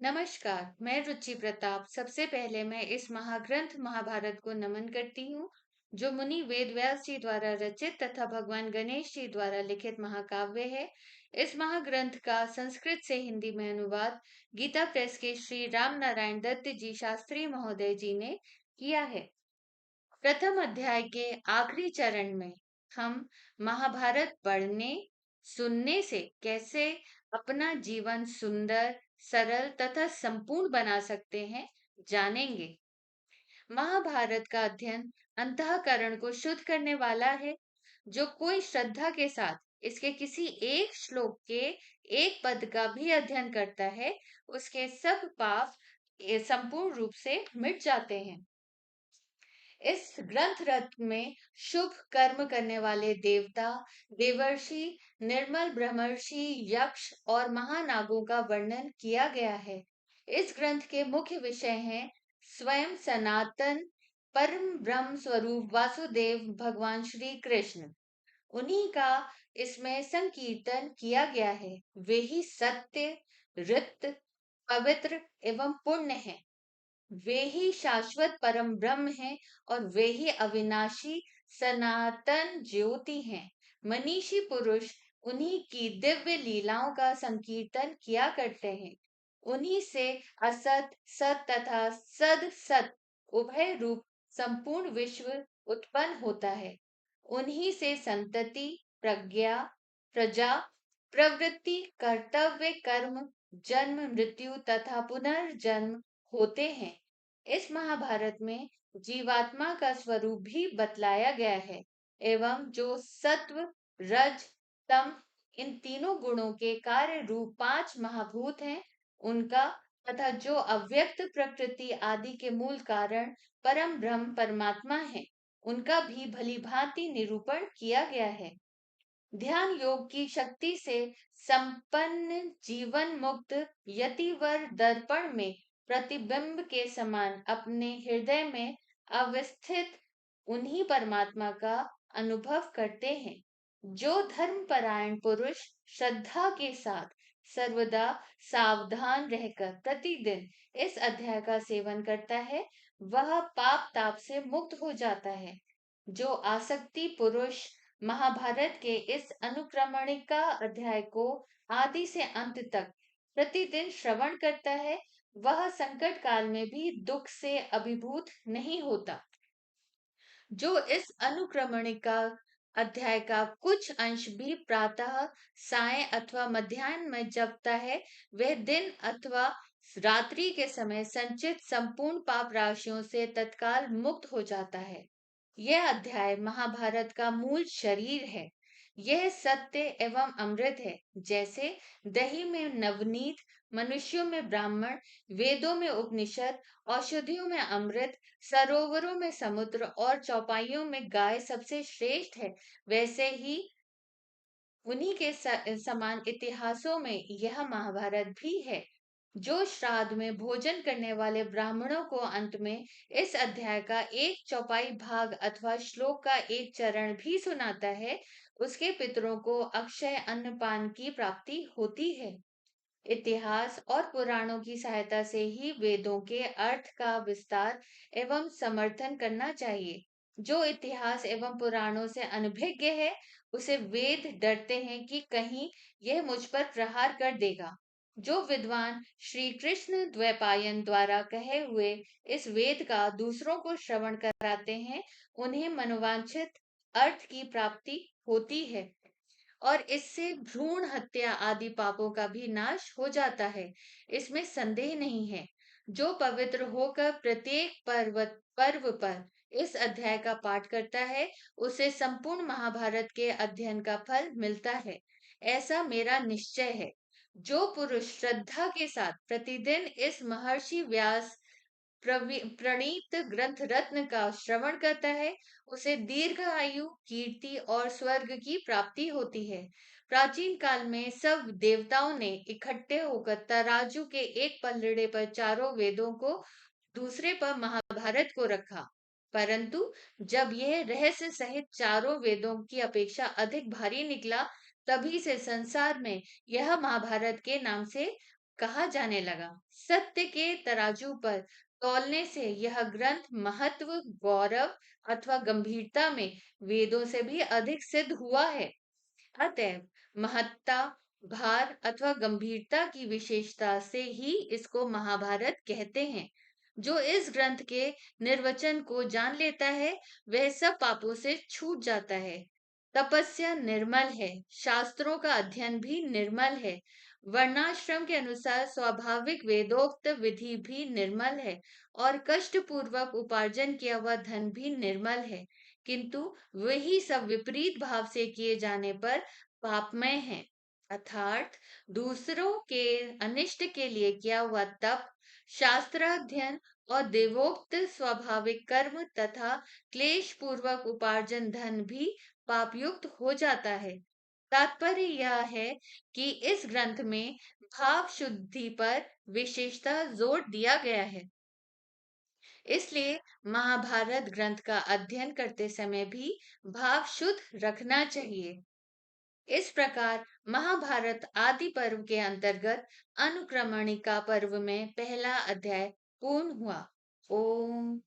नमस्कार, मैं रुचि प्रताप। सबसे पहले मैं इस महाग्रंथ महाभारत को नमन करती हूँ, जो मुनि वेद व्यास जी द्वारा रचित तथा भगवान गणेश जी द्वारा लिखित महाकाव्य है। इस महाग्रंथ का संस्कृत से हिंदी में अनुवाद गीता प्रेस के श्री राम नारायण दत्त जी शास्त्री महोदय जी ने किया है। प्रथम अध्याय के आखिरी चरण में हम महाभारत पढ़ने, सुनने से कैसे अपना जीवन सुंदर, सरल तथा संपूर्ण बना सकते हैं, जानेंगे। महाभारत का अध्ययन अंतःकरण को शुद्ध करने वाला है। जो कोई श्रद्धा के साथ इसके किसी एक श्लोक के एक पद का भी अध्ययन करता है, उसके सब पाप संपूर्ण रूप से मिट जाते हैं। इस ग्रंथ रत्न में शुभ कर्म करने वाले देवता, देवर्षि, निर्मल ब्रह्मर्षि, यक्ष और महानागों का वर्णन किया गया है। इस ग्रंथ के मुख्य विषय हैं स्वयं सनातन परम ब्रह्म स्वरूप वासुदेव भगवान श्री कृष्ण। उन्हीं का इसमें संकीर्तन किया गया है। वे ही सत्य, रित, पवित्र एवं पुण्य हैं। वे ही शाश्वत परम ब्रह्म हैं और वे ही अविनाशी सनातन ज्योति हैं। मनीषी पुरुष उन्हीं की दिव्य लीलाओं का संकीर्तन किया करते हैं। उन्हीं से असत, सत तथा सद सत उभय रूप संपूर्ण विश्व उत्पन्न होता है। उन्हीं से संतति, प्रज्ञा, प्रजा, प्रवृत्ति, कर्तव्य, कर्म, जन्म, मृत्यु तथा पुनर्जन्म होते हैं। इस महाभारत में जीवात्मा का स्वरूप भी बतलाया गया है एवं जो सत्व, रज, तम इन तीनों गुणों के कार्य रूप पांच महाभूत हैं, उनका तथा जो अव्यक्त प्रकृति आदि के मूल कारण परम ब्रह्म परमात्मा है, उनका भी भली भांति निरूपण किया गया है। ध्यान योग की शक्ति से संपन्न जीवन मुक्त यतिवर दर्पण में प्रतिबिंब के समान अपने हृदय में अवस्थित उन्हीं परमात्मा का अनुभव करते हैं। जो धर्मपरायण पुरुष श्रद्धा के साथ सर्वदा सावधान रहकर प्रतिदिन इस अध्याय का सेवन करता है, वह पाप ताप से मुक्त हो जाता है। जो आसक्ति पुरुष महाभारत के इस अनुक्रमणिका अध्याय को आदि से अंत तक प्रतिदिन श्रवण करता है, वह संकट काल में भी दुख से अभिभूत नहीं होता। जो इस अनुक्रमणिका अध्याय का कुछ अंश भी प्रातः, सायं अथवा मध्याह्न में जपता है, वह दिन अथवा रात्रि के समय संचित संपूर्ण पाप राशियों से तत्काल मुक्त हो जाता है। यह अध्याय महाभारत का मूल शरीर है। यह सत्य एवं अमृत है। जैसे दही में नवनीत, मनुष्यों में ब्राह्मण, वेदों में उपनिषद, औषधियों में अमृत, सरोवरों में समुद्र और चौपाइयों में गाय सबसे श्रेष्ठ है, वैसे ही उन्हीं के समान इतिहासों में यह महाभारत भी है। जो श्राद्ध में भोजन करने वाले ब्राह्मणों को अंत में इस अध्याय का एक चौपाई भाग अथवा श्लोक का एक चरण भी सुनाता है, उसके पितरों को अक्षय अन्नपान की प्राप्ति होती है। इतिहास और पुराणों की सहायता से ही वेदों के अर्थ का विस्तार एवं समर्थन करना चाहिए। जो इतिहास एवं पुराणों से अनभिज्ञ है, उसे वेद डरते हैं कि कहीं यह मुझ पर प्रहार कर देगा। जो विद्वान श्री कृष्ण द्वैपायन द्वारा कहे हुए इस वेद का दूसरों को श्रवण कराते हैं, उन्हें मनोवांछित अर्थ की प्राप्ति होती है और इससे भ्रूण हत्या आदि पापों का भी नाश हो जाता है। इसमें संदेह नहीं है। जो पवित्र होकर प्रत्येक पर्व पर इस अध्याय का पाठ करता है, उसे संपूर्ण महाभारत के अध्ययन का फल मिलता है, ऐसा मेरा निश्चय है। जो पुरुष श्रद्धा के साथ प्रतिदिन इस महर्षि व्यास प्रणीत ग्रंथ रत्न का श्रवण करता है, उसे दीर्घ आयु, कीर्ति और स्वर्ग की प्राप्ति होती है। प्राचीन काल में सब देवताओं ने इकट्ठे होकर तराजू के एक पलड़े पर चारों वेदों को, दूसरे पर महाभारत को रखा। परंतु जब यह रहस्य सहित चारों वेदों की अपेक्षा अधिक भारी निकला, तभी से संसार में यह महाभारत के नाम से कहा जाने लगा। सत्य के तराजू पर तौलने से यह ग्रंथ महत्व, गौरव अथवा गंभीरता में वेदों से भी अधिक सिद्ध हुआ है। अतएव महत्ता, भार अथवा गंभीरता की विशेषता से ही इसको महाभारत कहते हैं। जो इस ग्रंथ के निर्वचन को जान लेता है वह सब पापों से छूट जाता है। तपस्या निर्मल है, शास्त्रों का अध्ययन भी निर्मल है, वर्णाश्रम के अनुसार स्वाभाविक वेदोक्त विधि भी निर्मल है और कष्ट पूर्वक उपार्जन किया हुआ धन भी निर्मल है, किंतु वही सब विपरीत भाव से किए जाने पर पापमय है। अर्थात दूसरों के अनिष्ट के लिए किया हुआ तप, शास्त्राध्ययन और देवोक्त स्वाभाविक कर्म तथा क्लेश पूर्वक उपार्जन धन भी पापयुक्त हो जाता है। तात्पर्य यह है कि इस ग्रंथ में भाव शुद्धि पर विशेषता जोर दिया गया है। इसलिए महाभारत ग्रंथ का अध्ययन करते समय भी भाव शुद्ध रखना चाहिए। इस प्रकार महाभारत आदि पर्व के अंतर्गत अनुक्रमणिका पर्व में पहला अध्याय पूर्ण हुआ। ओम